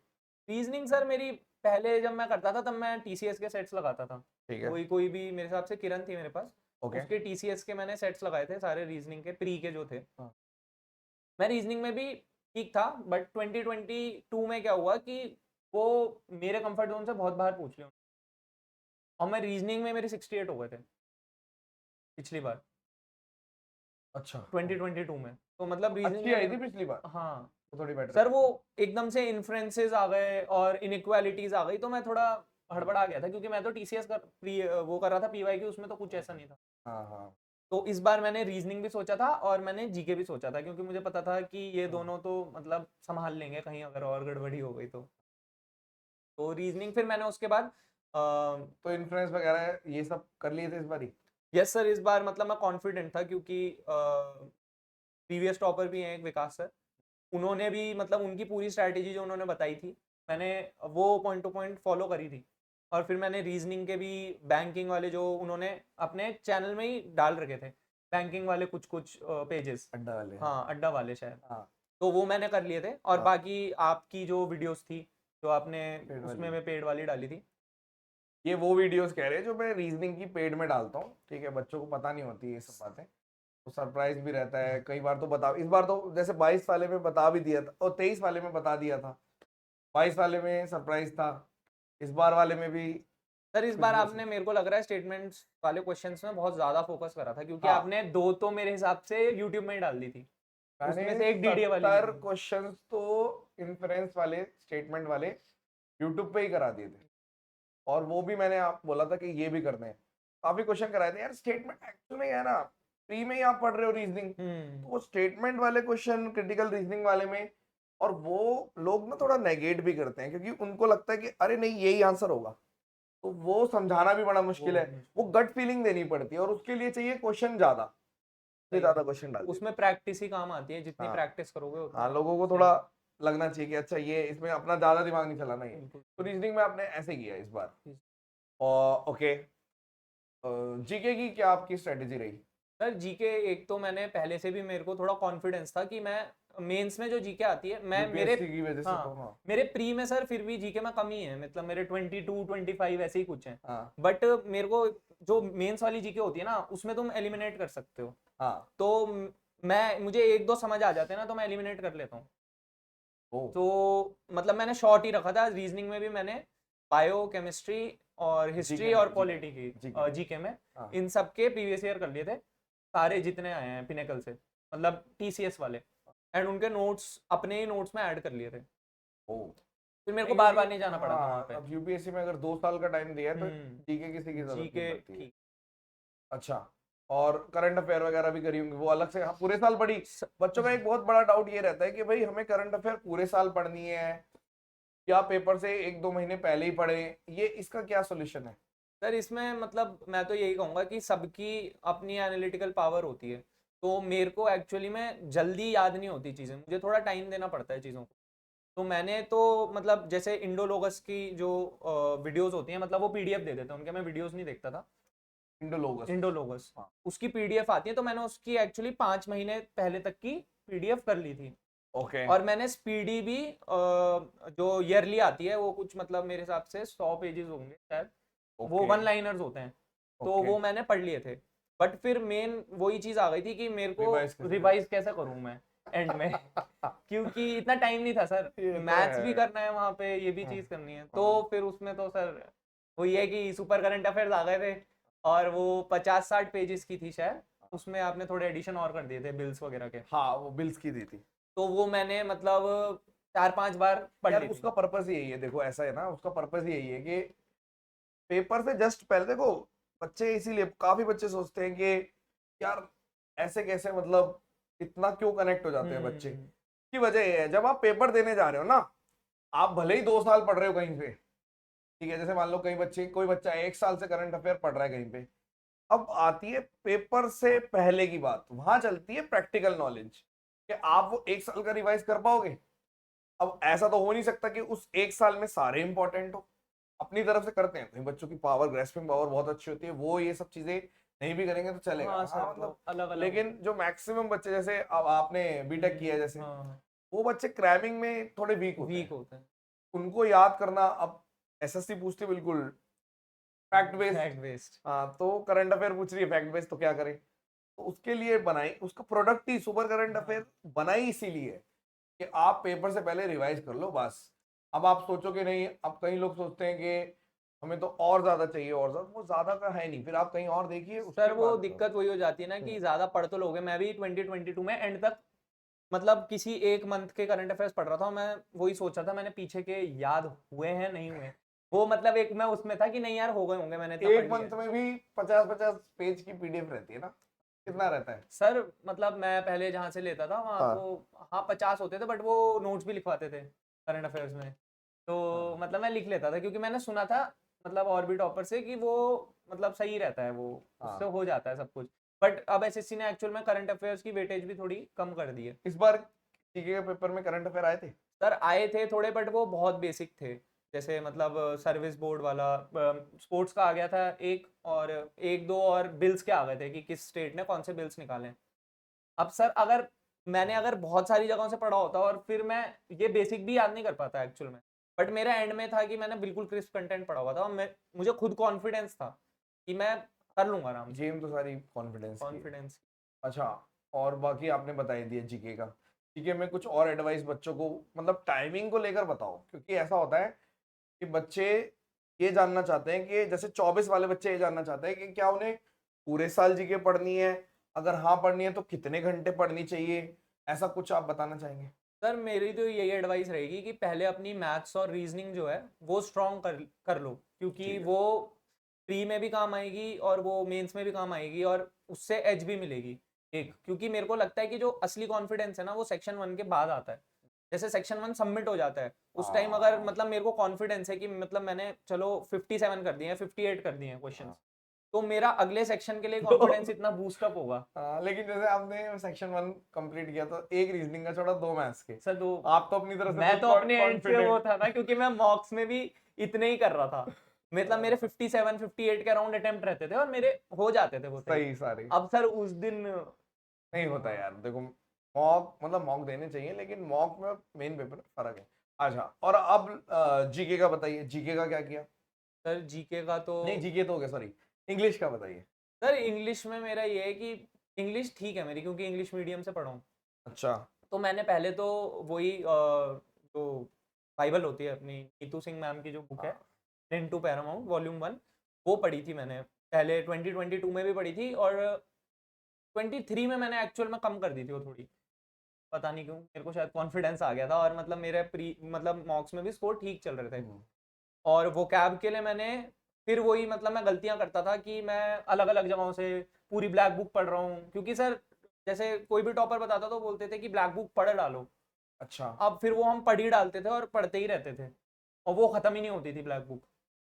रीजनिंग सर मेरी पहले जब मैं करता था तब मैं टीसीएस के सेट्स लगाता था। ठीक है। कोई कोई भी मेरे हिसाब से किरण थी मेरे पास, ओके। उसके टीसीएस के मैंने सेट्स लगाए थे सारे, रीजनिंग के प्री के जो थे। हाँ। मैं रीजनिंग में भी ठीक था, बट 2022 में क्या हुआ कि वो मेरे कंफर्ट जोन से बहुत बाहर पूछ लिया, और मैं रीजनिंग में मेरे 68 हो गए थे पिछली बार अच्छा, 2022 में। तो मतलब रीजनिंग अच्छी में आई मेरे, थी पिछली बार, हाँ तो थोड़ी बेटर सर थी। वो एकदम से इन्फ्लुएंसेस आ गए और इनइक्वालिटीज आ गई, तो मैं थोड़ा हड़बड़ा गया था, क्योंकि मैं तो टीसीएस कर वो कर रहा था पीवाई की, उसमें तो कुछ ऐसा नहीं था। हाँ हाँ तो इस बार मैंने रीजनिंग भी सोचा था और मैंने जीके भी सोचा था, क्योंकि मुझे पता था कि ये हाँ। दोनों तो मतलब संभाल लेंगे कहीं अगर और गड़बड़ी हो गई तो रीजनिंग फिर मैंने उसके बाद तो इन्फ्लुएंस वगैरह ये सब कर लिए थे इस बारी? यस सर, इस बार मतलब मैं कॉन्फिडेंट था, क्योंकि प्रीवियस टॉपर भी हैं एक विकास सर, उन्होंने भी मतलब उनकी पूरी स्ट्रैटेजी जो उन्होंने बताई थी, मैंने वो पॉइंट टू पॉइंट फॉलो करी थी। और फिर मैंने रीजनिंग के भी बैंकिंग वाले जो उन्होंने अपने चैनल में ही डाल रखे थे, बैंकिंग वाले कुछ कुछ पेजेस, अड्डा वाले, हाँ। हाँ अड्डा वाले शायद, हाँ तो वो मैंने कर लिए थे। और हाँ, बाकी आपकी जो वीडियोस थी जो आपने पेड उसमें वाली। मैं पेड वाली डाली थी। ये वो वीडियोस कह रहे हैं जो मैं रीजनिंग की पेड में डालता हूँ, ठीक है। बच्चों को पता नहीं होती ये सब बातें, तो सरप्राइज भी रहता है कई बार। तो बता, इस बार तो जैसे 22 वाले में बता भी दिया था, और 23 वाले में बता दिया था, 22 वाले में सरप्राइज था, इस बार वाले में भी सर इस कुछ बार भी हो आपने मेरे को लग रहा है स्टेटमेंट्स वाले क्वेश्चंस में बहुत ज्यादा फोकस करा था, क्योंकि हाँ। आपने 2 तो मेरे हिसाब से यूट्यूब में ही डाल दी थी, मैंने उसमें से एक डीडीए वाली भी 70 थी। क्वेश्चंस तो इन्फ्रेंस वाले स्टेटमेंट वाले यूट्यूब पे ही करा दिए थे, और वो भी मैंने आप बोला था कि ये भी करने हैं। काफी क्वेश्चन कराए थे यार। स्टेटमेंट एक्चुअल में है ना, प्री में ही आप पढ़ रहे हो रीजनिंग, तो वो स्टेटमेंट वाले क्वेश्चन क्रिटिकल रीजनिंग वाले में, और वो लोग ना थोड़ा नेगेट भी करते हैं, क्योंकि उनको लगता है कि अरे नहीं यही आंसर होगा, तो वो समझाना भी बड़ा मुश्किल है। वो गट फीलिंग देनी पड़ती है, और उसके लिए चाहिए क्वेश्चन ज्यादा, सही ज्यादा है। क्वेश्चन डाल दिए। उसमें प्रैक्टिस ही काम आती है, जितनी हाँ प्रैक्टिस करोगे हाँ, उतना लोगों को सही थोड़ा है। लगना चाहिए कि अच्छा ये इसमें अपना ज्यादा दिमाग नहीं चलाना ये, बिल्कुल। तो रीजनिंग में आपने ऐसे किया इस बार। और ओके, जीके की क्या आपकी स्ट्रेटेजी रही? सर जीके एक तो मैंने पहले से भी, मेरे को थोड़ा कॉन्फिडेंस था कि मैं मेंस में जो जीके आती है, मैं मेरे यूपीएससी की वजह से तो हाँ हाँ। मेरे प्री में सर फिर भी जीके में कम ही है, मतलब मेरे 22 25 ऐसे ही कुछ हैं। हाँ बट मेरे को जो मेंस वाली जीके होती है ना, उसमें तुम एलिमिनेट कर सकते हो। हाँ। तो मैं मुझे एक दो समझ आ जाते हैं ना, तो मैं एलिमिनेट कर लेता हूँ। ओ तो मतलब मैंने शॉर्ट ही रखा था। रीजनिंग में भी मैंने बायो, केमिस्ट्री और हिस्ट्री जीके में और पॉलिटी की जीके में जीके में हाँ। इन सब के प्रीवियस ईयर कर लिए थे, सारे जितने आए हैं पिनेकल से, मतलब टीसीएस वाले, एंड उनके नोट्स अपने ही नोट्स में ऐड कर लिए थे। ओ फिर मेरे को नहीं, बार क्योंकि बार नहीं जाना पड़ा था वहां हाँ, पे। अब यूपीएससी में अगर 2 साल का टाइम दिया है तो जीके किसी की जरूरत नहीं जीके पड़ती है। ठीक। अच्छा, और करंट अफेयर वगैरह भी करी होंगी वो अलग से? हाँ, पूरे साल पढ़ी। स- बच्चों का एक बहुत बड़ा डाउट ये रहता है कि भाई हमें करंट अफेयर पूरे साल पढ़नी है, या पेपर से 1-2 महीने पहले ही पढ़े, ये इसका क्या सोल्यूशन है? सर इसमें मतलब मैं तो यही कहूंगा कि सबकी अपनी एनालिटिकल पावर होती है। तो मेरे को एक्चुअली में जल्दी याद नहीं होती चीज़ें, मुझे थोड़ा टाइम देना पड़ता है चीज़ों को। तो मैंने तो मतलब जैसे इंडोलोगस की जो वीडियोस होती हैं, मतलब वो पीडीएफ दे देते हैं उनके, मैं वीडियोस नहीं देखता था। इंडोलोगस। इंडोलोगस हाँ उसकी पीडीएफ आती है, तो मैंने उसकी एक्चुअली 5 महीने पहले तक की पीडीएफ कर ली थी। ओके और मैंने स्पीडी भी जो ईयरली आती है वो कुछ मतलब मेरे हिसाब से 100 पेजेस होंगे शायद, वो ओके वन लाइनर्स होते हैं। तो ओके। वो मैंने पढ़ लिए थे। बट फिर मेन वही चीज़ आ गई थी कि मेरे को रिवाइज कैसे रिवाइज कैसे करूँ मैं एंड में क्योंकि इतना टाइम नहीं था सर, ये तो मैथ्स भी है। करना है वहाँ पे, ये भी हाँ चीज़ करनी है। तो हाँ फिर उसमें तो सर वही है कि सुपर करंट अफेयर्स आ गए थे, और वो 50-60 पेजेस की थी शायद, उसमें आपने थोड़े एडिशन और कर दिए थे बिल्स वगैरह के। हाँ, वो बिल्स की दी थी। तो वो मैंने मतलब 4-5 बार पढ़ यार ली थी। उसका पर्पस ही यही है, देखो ऐसा है ना, उसका पर्पस ही यही है कि पेपर से जस्ट पहले देखो, बच्चे इसीलिए काफी बच्चे सोचते हैं कि यार ऐसे कैसे, मतलब इतना क्यों कनेक्ट हो जाते हैं बच्चे, हम्म। की वजह ये है जब आप पेपर देने जा रहे हो ना, आप भले ही 2 साल पढ़ रहे हो कहीं पे, ठीक है, जैसे मान लो कई बच्चे, कोई बच्चा 1 साल से करंट अफेयर पढ़ रहा है कहीं पे, अब आती है पेपर से पहले की बात, वहां चलती है प्रैक्टिकल नॉलेज, कि आप वो 1 साल का रिवाइज कर पाओगे। अब ऐसा तो हो नहीं सकता कि उस 1 साल में सारे इंपॉर्टेंट हो, अपनी तरफ से करते हैं, कई बच्चों की पावर, ग्रेस्पिंग पावर बहुत अच्छी होती है, वो ये सब चीजें नहीं भी करेंगे तो चलेगा, हाँ सर हाँ वो मतलब। अलग अलग लेकिन जो मैक्सिमम बच्चे, जैसे अब आपने बीटेक किया है जैसे, हाँ वो बच्चे क्रैमिंग में थोड़े वीक होते वीक हैं, होते हैं। उनको याद करना, अब एसएससी पूछती है बिल्कुल फैक्ट बेस्ड, फैक्ट बेस्ड। हाँ, तो करंट अफेयर पूछ रही है फैक्ट बेस्ड, तो क्या करें? तो उसके लिए बनाई, उसका प्रोडक्ट ही सुपर करंट अफेयर बनाई इसीलिए कि आप पेपर से पहले रिवाइज कर लो बस। अब आप सोचो कि नहीं, अब कई लोग सोचते हैं कि हमें तो और ज्यादा चाहिए, और ज्यादा, वो ज्यादा का है नहीं, फिर आप कहीं और देखिए सर उसके वो बाद दिक्कत वही हो जाती है ना कि हम्म, ज्यादा पढ़ तो लोगे। मैं भी 2022 में एंड तक मतलब किसी एक मंथ के करंट अफेयर्स पढ़ रहा था, मैं वही सोच रहा था मैंने पीछे के याद हुए हैं नहीं हुए। वो मतलब एक मैं उसमें था कि नहीं यार हो गए होंगे, मैंने इतना एक पढ़ लिया मंथ है। में भी 50-50 पेज की पीडीएफ रहती है ना, कितना रहता है? सर मतलब मैं पहले जहाँ से लेता था वहाँ हाँ तो हाँ 50 होते थे, बट वो नोट्स भी लिखवाते थे करंट अफेयर्स में। तो हाँ मतलब मैं लिख लेता था, क्योंकि मैंने सुना था मतलब और भी टॉपर से कि वो मतलब सही रहता है, वो उससे हाँ। हो जाता है सब कुछ। बट अब एसएससी ने एक्चुअल में करंट अफेयर्स की वेटेज भी थोड़ी कम कर दी है। इस बार जीके के पेपर में करंट अफेयर आए थे? सर आए थे थोड़े, बट वो बहुत बेसिक थे। जैसे मतलब सर्विस बोर्ड वाला, स्पोर्ट्स का आ गया था एक, और एक दो और बिल्स के आ गए थे कि किस स्टेट ने कौन से बिल्स निकाले। अब सर अगर मैंने अगर बहुत सारी जगहों से पढ़ा होता और फिर मैं ये बेसिक भी याद नहीं कर पाता एक्चुअल में। बट मेरा एंड में था कि मैंने बिल्कुल क्रिस्प कंटेंट पढ़ा हुआ था, और मुझे खुद कॉन्फिडेंस था कि मैं कर लूंगा आराम से। गेम तो सारी कॉन्फिडेंस की है। कॉन्फिडेंस। अच्छा, और बाकी आपने बता ही दिया जीके का। जीके में कुछ और एडवाइस बच्चों को, मतलब टाइमिंग को लेकर बताओ, क्योंकि ऐसा होता है कि बच्चे ये जानना चाहते हैं कि जैसे 24 वाले बच्चे ये जानना चाहते हैं कि क्या उन्हें पूरे साल जीके पढ़नी है, अगर हाँ पढ़नी है तो कितने घंटे पढ़नी चाहिए, ऐसा कुछ आप बताना चाहेंगे? सर मेरी तो यही एडवाइस रहेगी कि पहले अपनी मैथ्स और रीजनिंग जो है वो स्ट्रॉन्ग कर लो, क्योंकि ठीक है। वो प्री में भी काम आएगी और वो मेंस में भी काम आएगी और उससे एज भी मिलेगी एक। क्योंकि मेरे को लगता है कि जो असली कॉन्फिडेंस है ना वो सेक्शन 1 के बाद आता है। जैसे सेक्शन 1 सबमिट हो जाता है उस टाइम अगर हाँ, मतलब मेरे को कॉन्फिडेंस है कि मतलब मैंने चलो 57 कर दिए हैं, 58 कर दिए हैं क्वेश्चंस, हाँ। तो मेरा अगले सेक्शन के लिए तो कॉन्फिडेंस इतना बूस्टअप होगा। हाँ, लेकिन जैसे आपने सेक्शन 1 कंप्लीट किया तो एक रीजनिंग का छोड़ा, 2 मैथ्स के। सर तो आप तो अपनी तरफ से मैं फुल तो अपने एंड से वो कॉन्फिडेंट। था ना, क्योंकि मैं मॉक्स में भी इतने ही कर रहा था। मतलब मेरे 57 58 के अराउंड अटेम्प्ट रहते थे और मेरे हो जाते थे वो सही। सही सारे। अब सर उस दिन नहीं होता यार, देखो मॉक मतलब मॉक देने चाहिए, लेकिन मॉक में मेन पेपर फर्क है। अच्छा, और अब जीके का बताइए, जीके का क्या किया? सर जीके का तो नहीं, जीके तो हो गया, सॉरी। इंग्लिश का बताइए। सर इंग्लिश में मेरा ये है कि इंग्लिश ठीक है मेरी, क्योंकि इंग्लिश मीडियम से पढ़ा हूँ। अच्छा। तो मैंने पहले तो वही जो बाइबल होती है अपनी नीतू सिंह मैम की जो बुक है, हाँ, इन टू पैरामाउंट वॉल्यूम 1, वो पढ़ी थी मैंने पहले 2022 में भी पढ़ी थी, और 23 में मैंने एक्चुअल में कम कर दी थी वो थोड़ी। पता नहीं क्यों, मेरे को शायद कॉन्फिडेंस आ गया था और मतलब मेरे प्री मतलब मॉक्स में भी स्कोर ठीक चल रहे थे। और वो कैब के लिए मैंने फिर वही मतलब मैं गलतियां करता था कि मैं अलग अलग जगहों से पूरी ब्लैक बुक पढ़ रहा हूँ, क्योंकि सर जैसे कोई भी टॉपर बताता तो बोलते थे कि ब्लैक बुक पढ़ डालो। अच्छा। अब फिर वो हम पढ़ ही डालते थे और पढ़ते ही रहते थे, और वो खत्म ही नहीं होती थी ब्लैक बुक।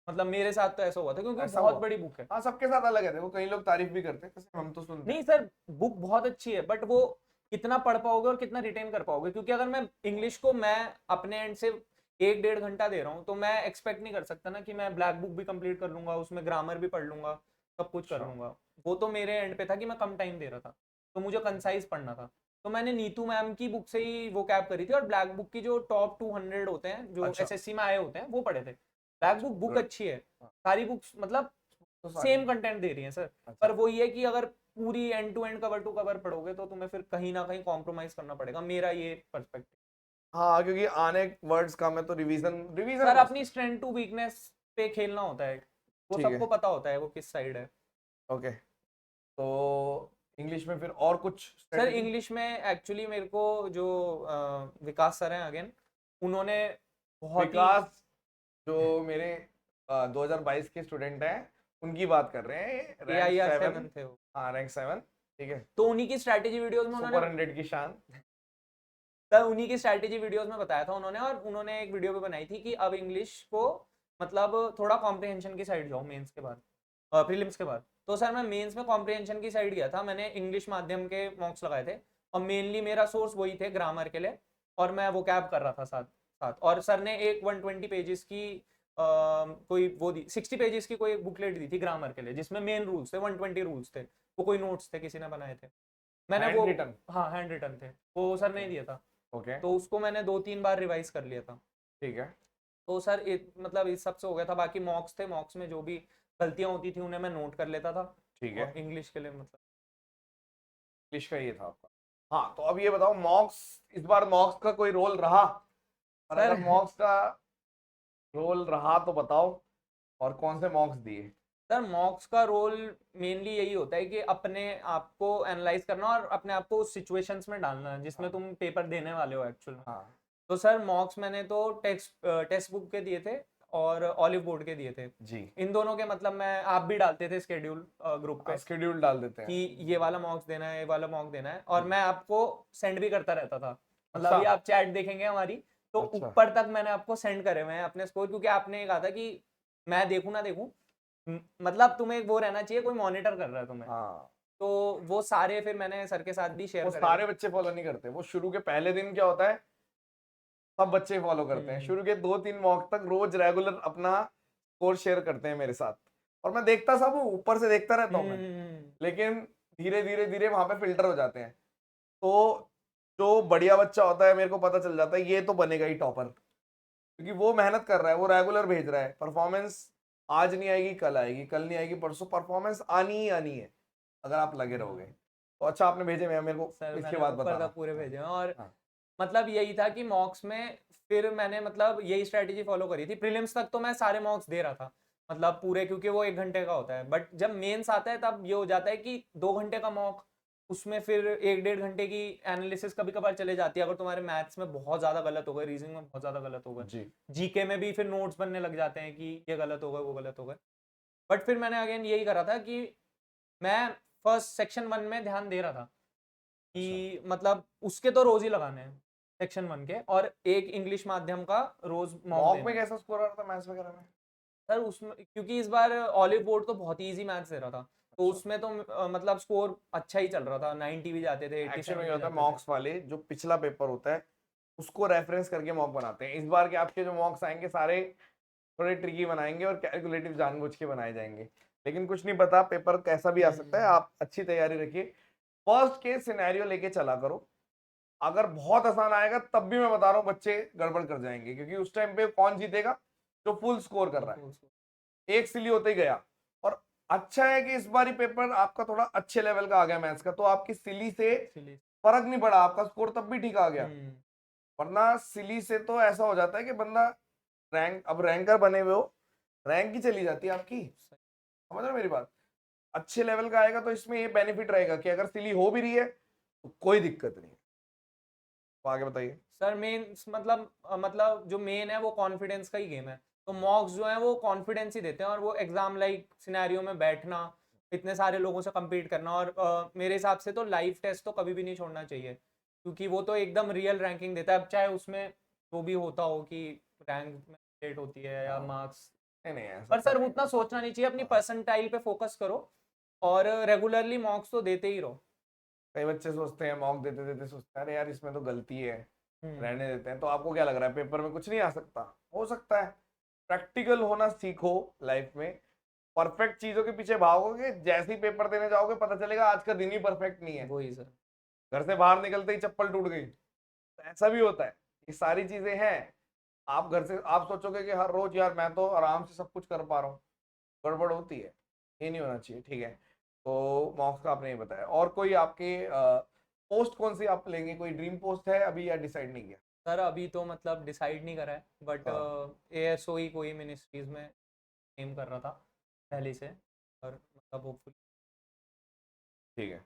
मतलब मेरे साथ तो ऐसा हुआ था, क्योंकि वो ऐसा बहुत हुआ। बड़ी बुक है। हाँ, सबके साथ अलग है, देखो कई लोग तारीफ भी करते हैं, जैसे हम तो सुनते हैं। नहीं सर, बुक बहुत अच्छी है, बट वो कितना पढ़ पाओगे और कितना रिटेन कर पाओगे, क्योंकि अगर मैं इंग्लिश को मैं अपने एंड से 1 1.5 घंटा दे रहा हूँ, तो मैं एक्सपेक्ट नहीं कर सकता ना कि मैं ब्लैक बुक भी कंप्लीट कर लूंगा, उसमें ग्रामर भी पढ़ लूंगा, सब कुछ कर अच्छा। लूंगा। वो तो मेरे एंड पे था कि मैं कम टाइम दे रहा था, तो मुझे कंसाइज पढ़ना था। तो मैंने नीतू मैम की बुक से ही वो कैप करी थी, और ब्लैक बुक की जो टॉप 200 होते हैं जो अच्छा। एसएससी में आए होते हैं वो पढ़े थे। ब्लैक अच्छा, बुक बुक गुड। अच्छी है, हाँ, सारी बुक्स मतलब तो सारी। सेम कंटेंट दे रही है सर। पर अच्छा। वो ये कि अगर पूरी end to end cover to cover पढ़ोगे तो तुम्हें फिर कहीं ना कहीं कॉम्प्रोमाइज करना पड़ेगा, मेरा ये पर्सपेक्टिव। हाँ, क्योंकि आने वर्ड्स कम है तो रिवीजन रिवीजन सर मस्त अपनी है। स्ट्रेंथ टू वीकनेस पे खेलना होता है, वो ठीक सबको है। पता होता है वो किस साइड है। ओके। तो इंग्लिश में फिर और कुछ सर स्ट्रेटेजी? इंग्लिश में एक्चुअली मेरे को जो विकास सर हैं अगेन, उन्होंने बहुत ही विकास, जो मेरे 2022 के स्टूडेंट हैं, उनकी बात कर रहे हैं, रैंक AIR 7। 7 थे वो। हाँ, रैंक 7। ठीक है। तो उन्हीं की स्ट्रैटेजी वीडियोस में उन्होंने सुपर 100 की शान। सर उन्हीं की स्ट्रैटेजी वीडियोस में बताया था उन्होंने, और उन्होंने एक वीडियो भी बनाई थी कि अब इंग्लिश को मतलब थोड़ा कॉम्प्रिहेंशन की साइड जाओ मेंस के बाद, प्रीलिम्स के बाद। तो सर मैं मेंस में कॉम्प्रिहेंशन की साइड गया था, मैंने इंग्लिश माध्यम के मॉक्स लगाए थे, और मेनली मेरा सोर्स वही थे ग्रामर के लिए, और मैं वो कैब कर रहा था साथ साथ। और सर ने एक 120 पेजेस की कोई वो दी, 60 पेजेस की कोई बुकलेट दी थी ग्रामर के लिए, जिसमें मेन रूल्स थे, 120 रूल्स थे, वो कोई नोट्स थे किसी ने बनाए थे, मैंने वो, हैंड रिटन। हाँ हैंड रिटन थे, वो सर ने ओके। दिया था। ओके। तो उसको मैंने 2 3 बार रिवाइज कर लिया था। ठीक है। तो सर मतलब इस सब से हो गया था। बाकी मॉक्स थे, मॉक्स में जो भी गलतियां होती थी उन्हें मैं नोट कर लेता था। ठीक है। और इंग्लिश के लिए मतलब इंग्लिश का ये था आपका। हाँ, तो अब ये बताओ, मॉक्स, इस बार मॉक्स का कोई रोल रहा? और सर अगर मॉक्स का रोल रहा तो बताओ, और कौन से मॉक्स दिए? सर मॉक्स का रोल मेनली यही होता है कि अपने आप को एनालाइज करना और अपने आप को उस सिचुएशंस में डालना जिसमें हाँ। तुम पेपर देने वाले हो एक्चुअल में। हाँ। तो सर मॉक्स मैंने तो टेक्स्ट बुक के दिए थे और ऑलिव बोर्ड के दिए थे। जी। इन दोनों के मतलब मैं, आप भी डालते थे स्केड्यूल ग्रुप पे स्केड्यूल डाल देते कि हैं। ये वाला मॉक्स देना है, ये वाला मॉक देना है, और मैं आपको सेंड भी करता रहता था। मतलब अच्छा। अभी आप चैट देखेंगे हमारी, तो अच्छा। ऊपर तक मैंने आपको सेंड करे हुए हैं अपने स्कोर, क्योंकि आपने ये कहा था कि मैं देखूं ना देखूं, मतलब तुम्हें वो रहना चाहिए, कोई मॉनिटर कर रहा है तुम्हें। हाँ, तो वो सारे फिर मैंने सर के साथ भी शेयर वो करे थे। सारे बच्चे फॉलो नहीं करते, वो शुरू के पहले दिन क्या होता है, सब बच्चे फॉलो करते हैं, हम्म शुरू के 2 3 मॉक तक रोज रेगुलर अपना स्कोर शेयर करते हैं मेरे साथ। और मैं देखता सब हूँ, ऊपर से देखता रहता हूँ मैं, लेकिन धीरे धीरे धीरे वहां पे फिल्टर हो जाते हैं। तो जो बढ़िया बच्चा होता है, मेरे को पता चल जाता है ये तो बनेगा ही टॉपर, क्योंकि वो मेहनत कर रहा है, वो रेगुलर भेज रहा है। परफॉर्मेंस आज नहीं आएगी, कल आएगी, कल नहीं आएगी, परसों परफॉर्मेंस आनी ही आनी है, अगर आप लगे रहोगे। तो अच्छा आपने भेजे, मैं मेरे को सर इसके मैंने बाद ऊपर बताना। तक पूरे हाँ। भेजे हैं। और हाँ। मतलब यही था कि मॉक्स में फिर मैंने मतलब यही स्ट्रेटेजी फॉलो करी थी। प्रीलिम्स तक तो मैं सारे मॉक्स दे रहा था, मतलब पूरे, क्योंकि वो 1 घंटे का होता है। बट जब मेंस आता है तब ये हो जाता है कि 2 घंटे का मॉक, उसमें फिर 1 डेढ़ घंटे की एनालिसिस कभी-कभार चले जाती है, अगर तुम्हारे मैथ्स में बहुत ज़्यादा गलत हो गए, रीजनिंग में बहुत ज़्यादा गलत हो गए। जी। जीके में भी फिर नोट्स बनने लग जाते हैं कि ये गलत हो गए, वो गलत हो गए। बट फिर मैंने अगेन यही करा था कि मैं फर्स्ट सेक्शन 1 में ध्यान दे रहा था अच्छा। कि मतलब उसके तो रोज़ ही लगाने हैं, सेक्शन 1 के, और एक इंग्लिश माध्यम का रोज़ मॉक मॉक देना में है। कैसा स्कोर आ रहा था मैथ्स वगैरह में? सर उसमें क्योंकि इस बार ऑलिव बोर्ड तो बहुत ही ईज़ी मैथ्स दे रहा था, तो अच्छा। उसमें तो मतलब स्कोर अच्छा ही चल रहा था, 90 भी जाते थे, एक्चुअल में 87 ये भी होता है, जाते थे। मॉक्स वाले जो पिछला पेपर होता है उसको रेफरेंस करके मॉक बनाते हैं। इस बार के आपके जो मॉक्स आएंगे सारे थोड़े ट्रिकी बनाएंगे और कैलकुलेटिव जानबूझ के बनाए जाएंगे, लेकिन कुछ नहीं पता पेपर कैसा भी आ सकता है। हुँ, आप अच्छी तैयारी रखिए, फर्स्ट केस सिनेरियो लेके चला करो। अगर बहुत आसान आएगा तब भी मैं बता रहा हूँ बच्चे गड़बड़ कर जाएंगे, क्योंकि उस टाइम पे कौन जीतेगा? जो फुल स्कोर कर रहा है। एक सिली होते ही गया। और अच्छा है कि इस बारी पेपर आपका थोड़ा अच्छे लेवल का आ गया मैथ्स का, तो आपकी सिली से इसीलिए। फर्क नहीं पड़ा, आपका स्कोर तब भी ठीक आ गया। हुँ, वरना सिली से तो ऐसा हो जाता है कि बंदा अब रैंकर बने हुए हो, रैंक ही चली जाती है आपकी। समझ रहे हो मेरी बात? अच्छे लेवल का आएगा तो इसमें ये बेनिफिट रहेगा कि अगर सिली हो भी रही है तो कोई दिक्कत नहीं है। तो आगे बताइए। सर मेंस मतलब जो मेन है वो कॉन्फिडेंस का ही गेम है, तो मॉक्स जो है वो कॉन्फिडेंस ही देते हैं, और वो एग्जाम लाइक सिनेरियो में बैठना, इतने सारे लोगों से compete करना, और मेरे हिसाब से तो लाइव टेस्ट तो कभी भी नहीं छोड़ना चाहिए, क्योंकि वो तो एकदम रियल रैंकिंग देता है, अब चाहे उसमें वो भी होता हो कि रैंक में लेट होती है या हाँ, मार्क्स। नहीं नहीं ऐसा पर तो सर है। उतना सोचना नहीं चाहिए, अपनी हाँ, परसेंटाइल पे फोकस करो, और रेगुलरली मॉक्स तो देते ही रहो। कई बच्चे सोचते हैं मॉक देते देते सोचते हैं अरे यार इसमें तो गलती है, हम्म। रहने देते हैं। तो आपको क्या लग रहा है पेपर में कुछ नहीं आ सकता? हो सकता है। प्रैक्टिकल होना सीखो लाइफ में। परफेक्ट चीजों के पीछे भागोगे, जैसे ही पेपर देने जाओगे पता चलेगा आज का दिन ही परफेक्ट नहीं है। वही सर। घर से बाहर निकलते ही चप्पल टूट गई, तो ऐसा भी होता है। ये सारी चीजें हैं। आप घर से आप सोचोगे कि हर रोज यार मैं तो आराम से सब कुछ कर पा रहा हूँ, गड़बड़ होती है। ये नहीं होना चाहिए, ठीक है। तो मॉक्स का आपने ये बताया, और कोई आपके पोस्ट कौन सी आप लेंगे? कोई ड्रीम पोस्ट है अभी या डिसाइड नहीं किया? सर अभी तो मतलब डिसाइड नहीं करा है, बट हाँ, एएसओ ही कोई मिनिस्ट्रीज में एम कर रहा था पहले से, और मतलब होपफुली। ठीक है।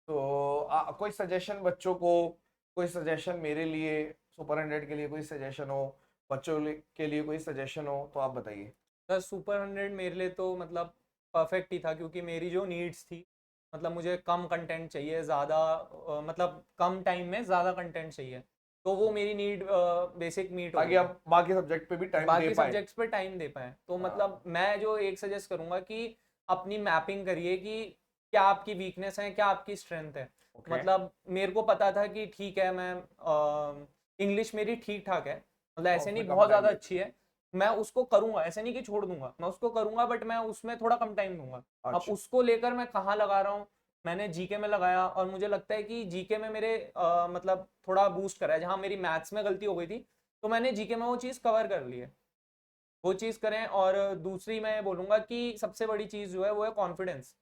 तो कोई सजेशन बच्चों को, कोई सजेशन मेरे लिए, सुपर 100 के लिए कोई सजेशन हो, बच्चों के लिए कोई सजेशन हो तो आप बताइए। सर सुपर 100 मेरे लिए तो मतलब परफेक्ट ही था, क्योंकि मेरी जो नीड्स थी, मतलब मुझे कम कंटेंट चाहिए, ज़्यादा मतलब कम टाइम में ज़्यादा कंटेंट चाहिए, तो वो मेरी नीड बेसिक मीट हो ताकि गई थी। आप बाकी सब्जेक्ट पे भी टाइम दे बाकी पाए। सब्जेक्ट्स पे टाइम दे पाएँ। तो हाँ। मतलब मैं जो एक सजेस्ट करूँगा कि अपनी मैपिंग करिए कि क्या आपकी वीकनेस है, क्या आपकी स्ट्रेंथ है। ओके। मतलब मेरे को पता था कि ठीक है, मैं इंग्लिश मेरी ठीक-ठाक है, मतलब और ऐसे नहीं उसमें कम बहुत टाइम ज़्यादा देते अच्छी है। मैं उसको करूँगा, ऐसे नहीं कि छोड़ दूँगा, मैं उसको करूँगा, बट मैं उसमें थोड़ा कम टाइम दूँगा। हैं। अब अच्छा। उसको लेकर मैं कहाँ लगा रहा हूँ, मैंने जीके में लगाया, और मुझे लगता है कि जीके में मेरे मतलब थोड़ा बूस्ट करा है, जहाँ मेरी मैथ्स में गलती हो गई थी, तो मैंने जीके में वो चीज़ कवर कर ली है। वो चीज़ करें, और दूसरी मैं बोलूँगा कि सबसे बड़ी चीज़ जो है वो है कॉन्फिडेंस।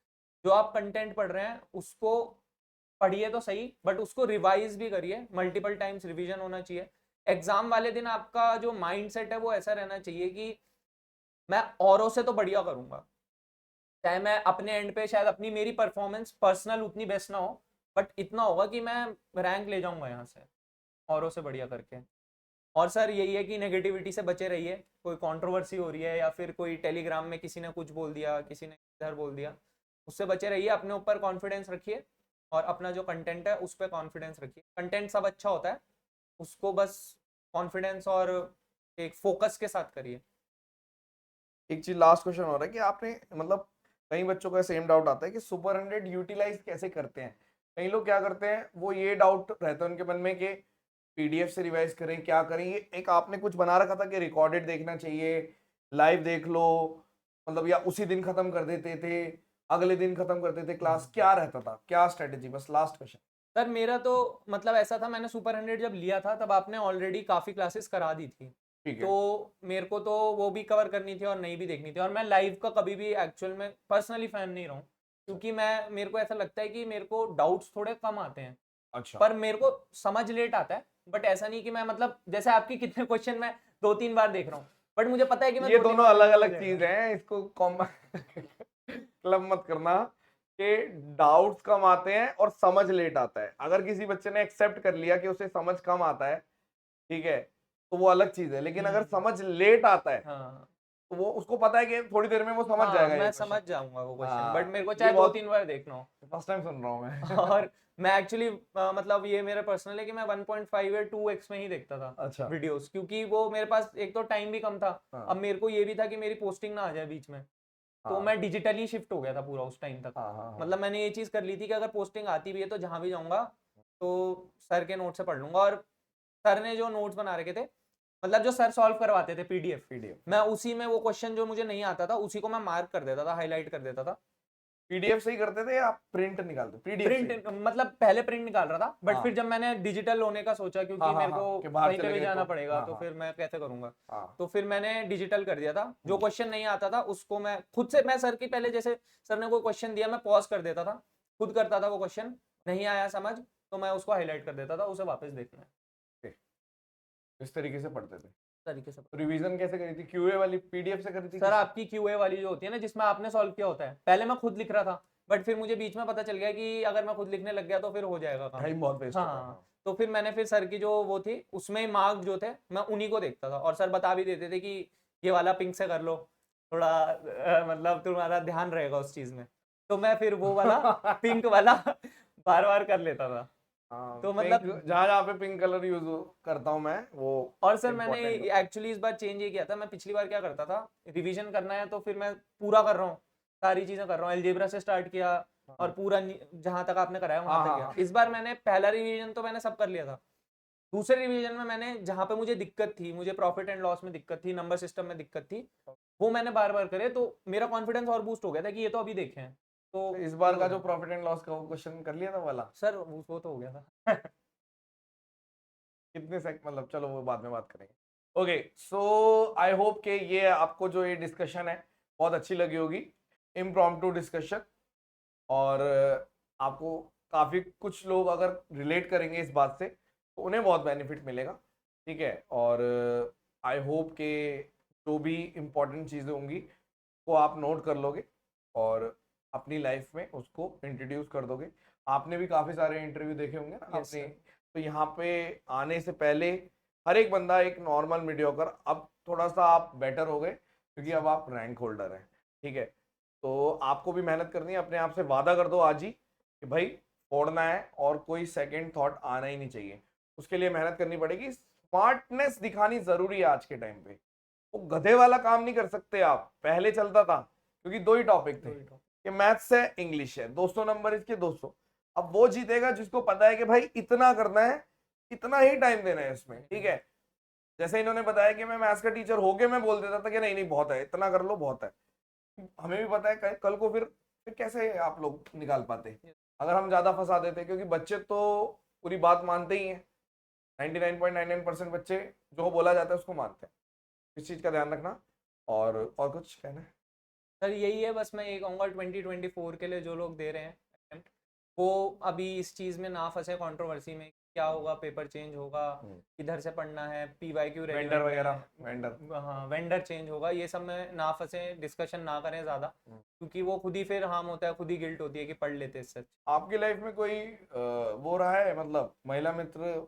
जो आप कंटेंट पढ़ रहे हैं उसको पढ़िए तो सही, बट उसको रिवाइज भी करिए, मल्टीपल टाइम्स रिवीजन होना चाहिए। एग्जाम वाले दिन आपका जो माइंड सेट है वो ऐसा रहना चाहिए कि मैं औरों से तो बढ़िया करूंगा, चाहे मैं अपने एंड पे शायद अपनी मेरी परफॉर्मेंस पर्सनल उतनी बेस्ट ना हो, बट इतना होगा कि मैं रैंक ले जाऊंगा यहाँ से औरों से बढ़िया करके। और सर यही है कि नेगेटिविटी से बचे रहिए, कोई कंट्रोवर्सी हो रही है या फिर कोई टेलीग्राम में किसी ने कुछ बोल दिया, किसी ने इधर बोल दिया, उससे बचे रहिए, अपने ऊपर कॉन्फिडेंस रखिए, और अपना जो कंटेंट है उस पर कॉन्फिडेंस रखिए। कंटेंट सब अच्छा होता है, उसको बस कॉन्फिडेंस और एक फोकस के साथ करिए। एक चीज लास्ट क्वेश्चन हो रहा है कि आपने मतलब कई बच्चों का सेम डाउट आता है कि सुपर 100 यूटिलाइज कैसे करते हैं। कई लोग क्या करते हैं, वो ये डाउट रहता है उनके मन में कि पीडीएफ से रिवाइज करें, क्या करें। ये एक आपने कुछ बना रखा था कि रिकॉर्डेड देखना चाहिए, लाइव देख लो, मतलब या उसी दिन खत्म कर देते थे, अगले दिन खत्म करते थे क्लास, क्या रहता था, क्या स्ट्रेटेजी? बस लास्ट क्वेश्चन। सर मेरा तो मतलब ऐसा था, मैंने सुपर 100 जब लिया था तब आपने ऑलरेडी काफ़ी क्लासेस करा दी थी, ठीक तो है। मेरे को तो वो भी कवर करनी थी और नहीं भी देखनी थी, और मैं लाइव का कभी भी एक्चुअल में पर्सनली फैन नहीं रहा हूँ, क्योंकि मैं मेरे को ऐसा लगता है कि मेरे को डाउट्स थोड़े कम आते हैं, अच्छा। पर मेरे को समझ लेट आता है। बट ऐसा नहीं कि मैं मतलब जैसे आपकी कितने क्वेश्चन मैं 2-3 बार देख रहा हूँ, बट मुझे पता है कि मैं ये 2-3 दोनों बार अलग हो अलग जाएगा। चीज हैं, इसको क्लब मत करना कि डाउट्स कम आते हैं और समझ लेट आता है। अगर किसी बच्चे ने एक्सेप्ट कर लिया कि उसे समझ कम आता है, ठीक है, तो वो अलग चीज है, लेकिन अगर समझ लेट आता है हाँ तो वो उसको पता है कि थोड़ी देर में वो समझ हाँ, जाएगा ये मैं क्वेश्चन। समझ जाऊंगा वो क्वेश्चन, बट हाँ, मेरे को ये चाहे दो बहुत तीन बार देखना हो। फर्स्ट टाइम सुन रहा हूँ मैं। और मैं एक्चुअली मतलब ये मेरा पर्सनल है कि मैं 1.5 या 2x में ही देखता था अच्छा। वीडियोस, क्योंकि वो मेरे पास एक तो टाइम भी कम था। हाँ अब मेरे को ये भी था कि मेरी पोस्टिंग ना आ जाए बीच में, तो हाँ मैं डिजिटली शिफ्ट हो गया था पूरा उस टाइम तक। हाँ हाँ हाँ। मतलब मैंने ये चीज़ कर ली थी कि अगर पोस्टिंग आती भी है तो जहाँ भी जाऊँगा तो सर के नोट से पढ़ लूंगा। और सर ने जो नोट्स बना रखे थे, मतलब जो सर सॉल्व करवाते थे पीडीएफ, मैं उसी में वो क्वेश्चन जो मुझे नहीं आता था उसी को मैं मार्क कर देता था, हाईलाइट कर देता था। पीडीएफ से ही करते थे या आप प्रिंट निकालते? पीडीएफ से ही? प्रिंट मतलब पहले प्रिंट निकाल रहा था, बट हाँ फिर जब मैंने डिजिटल होने का सोचा, हाँ क्योंकि हाँ मेरे हाँ, को कि बाहर कहीं पे चले भी गए जाना तो। पड़ेगा, हाँ तो हाँ फिर मैं कैसे करूंगा। हाँ। तो फिर मैंने डिजिटल कर दिया था। जो हम्म, क्वेश्चन नहीं आता था उसको मैं खुद से, मैं सर की पहले जैसे सर ने कोई क्वेश्चन दिया मैं पॉज कर देता था, खुद करता था वो क्वेश्चन, नहीं आया समझ तो मैं उसको हाईलाइट कर देता था, उसे वापस देखना है, ठीक, इस तरीके से पढ़ते थे। इस तरीके से। रिवीजन कैसे करी थी? क्यूए वाली पीडीएफ से करी थी सर किससे? आपकी क्यूए वाली जो होती है ना, जिसमें आपने सॉल्व किया होता है, पहले मैं खुद लिख रहा था, बट फिर मुझे बीच में पता चल गया कि अगर मैं खुद लिखने लग गया तो फिर हो जाएगा काम। टाइम बहुत वेस्ट होगा। हाँ, हाँ। तो फिर मैंने फिर सर की जो वो थी उसमें मार्क जो थे मैं उन्हीं को देखता था, और सर बता भी देते थे कि ये वाला पिंक से कर लो, थोड़ा मतलब तुम्हारा ध्यान रहेगा उस चीज में। तो मैं फिर वो वाला पिंक वाला बार बार कर लेता था। हाँ, तो पिंक, मतलब, जहाँ जहाँ पे पिंक कलर यूज करता हूँ मैं, वो और सर मैंने इम्पोर्टेंट एक्चुअली इस बार चेंज ये किया था, मैं पिछली बार क्या करता था, रिवीजन करना है तो फिर मैं पूरा कर रहा हूँ, सारी चीजें कर रहा हूँ, अलजेब्रा से स्टार्ट किया और पूरा जहां तक आपने कराया वहां हाँ तक हाँ गया। हाँ। इस बार मैंने पहला रिवीजन तो मैंने सब कर लिया था, दूसरे रिवीजन में मैंने जहां पे मुझे दिक्कत थी, मुझे प्रॉफिट एंड लॉस में दिक्कत थी, नंबर सिस्टम में दिक्कत थी, वो मैंने बार बार करे, तो मेरा कॉन्फिडेंस और बूस्ट हो गया था कि ये तो अभी देखे हैं, तो तो इस ये बार हो का जो जाएगा। प्रॉफिट एंड लॉस का वो क्वेश्चन कर लिया था वाला? सर वो तो हो गया था। कितने सेक, मतलब चलो वो बाद में बात करेंगे। ओके, सो आई होप कि ये आपको जो ये डिस्कशन है बहुत अच्छी लगी होगी, इम्प्रॉम्प्टू डिस्कशन, और आपको काफी कुछ लोग अगर रिलेट करेंगे इस बात से तो उन्हें बहुत बेनिफिट मिलेगा, ठीक है। और आई होप कि जो भी इम्पोर्टेंट चीज़ें होंगी वो आप नोट कर लोगे और अपनी लाइफ में उसको इंट्रोड्यूस कर दोगे। आपने भी काफ़ी सारे इंटरव्यू देखे होंगे ना यस आपने, सर। तो यहाँ पे आने से पहले हर एक बंदा एक नॉर्मल मीडियोकर, अब थोड़ा सा आप बेटर हो गए क्योंकि अब आप रैंक होल्डर हैं, ठीक है। तो आपको भी मेहनत करनी है, अपने आप से वादा कर दो आज ही कि भाई फोड़ना है और कोई सेकंड थॉट आना ही नहीं चाहिए। उसके लिए मेहनत करनी पड़ेगी, स्मार्टनेस दिखानी जरूरी है आज के टाइम पे। वो गधे वाला काम नहीं कर सकते आप, पहले चलता था क्योंकि दो ही टॉपिक थे कि मैथ्स है, इंग्लिश है, 200 नंबर इसके 200। अब वो जीतेगा जिसको पता है कि भाई इतना करना है, इतना ही टाइम देना है इसमें, ठीक है। जैसे इन्होंने बताया कि मैं मैथ्स का टीचर होके मैं बोल देता था कि नहीं नहीं बहुत है, इतना कर लो बहुत है। हमें भी पता है कल को फिर कैसे आप लोग निकाल पाते अगर हम ज्यादा फंसा देते, क्योंकि बच्चे तो पूरी बात मानते ही हैं। 99.99% बच्चे जो बोला जाता है उसको मानते हैं। इस चीज का ध्यान रखना। और कुछ कहना है? सर यही है, बस मैं ये कहूँगा 2024 के लिए जो लोग दे रहे हैं attempt, वो अभी इस चीज़ में ना फंसे कंट्रोवर्सी में, क्या होगा, पेपर चेंज होगा, किधर से पढ़ना है, पीवाईक्यू वेंडर रेलिवेंट वगैरह, है, वेंडर। हाँ वेंडर चेंज होगा, ये सब में ना फंसे, डिस्कशन ना करें ज़्यादा, क्योंकि वो खुद ही फिर हार्म होता है, खुद ही गिल्ट होती है कि पढ़ लेते सच। आपकी लाइफ में कोई वो रहा है, मतलब महिला मित्र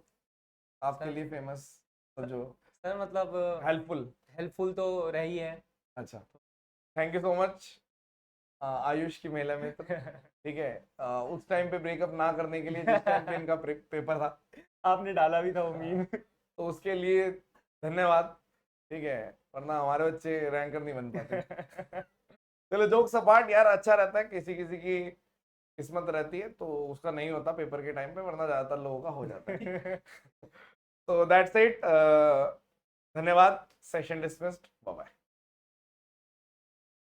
आपके सर लिए फेमस, तो जो सर मतलब हेल्पफुल? हेल्पफुल तो रही है। अच्छा, thank you so much Ayush की महिला मित्र, ठीक है। उस टाइम पे ब्रेकअप ना करने के लिए जिस टाइम पे इनका पेपर था, आपने डाला भी था वो मीम। तो उसके लिए धन्यवाद, ठीक है, वरना हमारे बच्चे रैंकर नहीं बन पाते। चलो जोक्स अपार्ट यार, अच्छा रहता है, किसी किसी की किस्मत रहती है तो उसका नहीं होता पेपर के टाइम पे, वरना ज्यादातर लोगों का हो जाता है। तो दैट्स इट, धन्यवाद, सेशन डिसमिस्ड, बाय बाय।